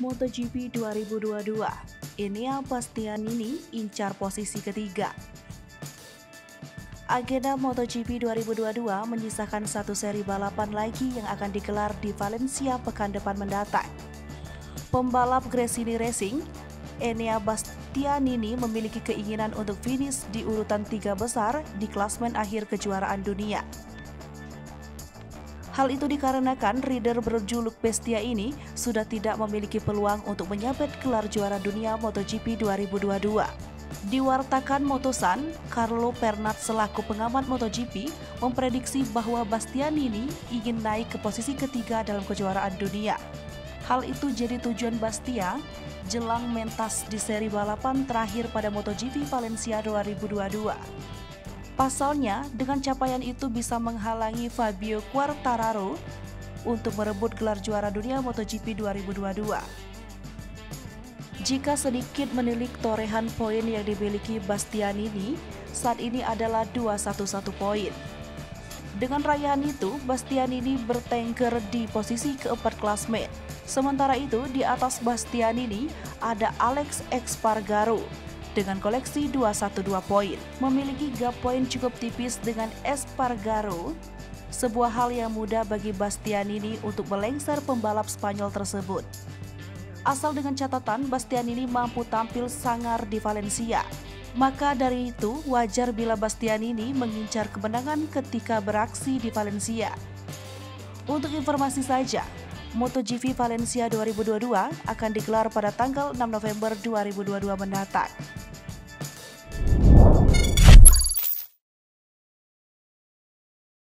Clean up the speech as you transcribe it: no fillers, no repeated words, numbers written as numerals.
MotoGP 2022, Enea Bastianini incar posisi ketiga. Agenda MotoGP 2022 menyisakan satu seri balapan lagi yang akan digelar di Valencia pekan depan mendatang. Pembalap Gresini Racing, Enea Bastianini memiliki keinginan untuk finish di urutan 3 besar di klasmen akhir kejuaraan dunia. Hal itu dikarenakan rider berjuluk Bestia ini sudah tidak memiliki peluang untuk menyabet gelar juara dunia MotoGP 2022. Diwartakan Motosan, Carlo Pernat selaku pengamat MotoGP memprediksi bahwa Bastianini ingin naik ke posisi ketiga dalam kejuaraan dunia. Hal itu jadi tujuan Bastia jelang mentas di seri balapan terakhir pada MotoGP Valencia 2022. Pasalnya, dengan capaian itu bisa menghalangi Fabio Quartararo untuk merebut gelar juara dunia MotoGP 2022. Jika sedikit menilik torehan poin yang dimiliki Bastianini, saat ini adalah 211 poin. Dengan raihan itu, Bastianini bertengger di posisi keempat klasmen. Sementara itu, di atas Bastianini ada Alex Espargaro dengan koleksi 212 poin, memiliki gap poin cukup tipis dengan Espargaro, sebuah hal yang mudah bagi Bastianini untuk melengsar pembalap Spanyol tersebut. Asal dengan catatan Bastianini mampu tampil sangar di Valencia, maka dari itu wajar bila Bastianini mengincar kemenangan ketika beraksi di Valencia. Untuk informasi saja, MotoGP Valencia 2022 akan digelar pada tanggal 6 November 2022 mendatang.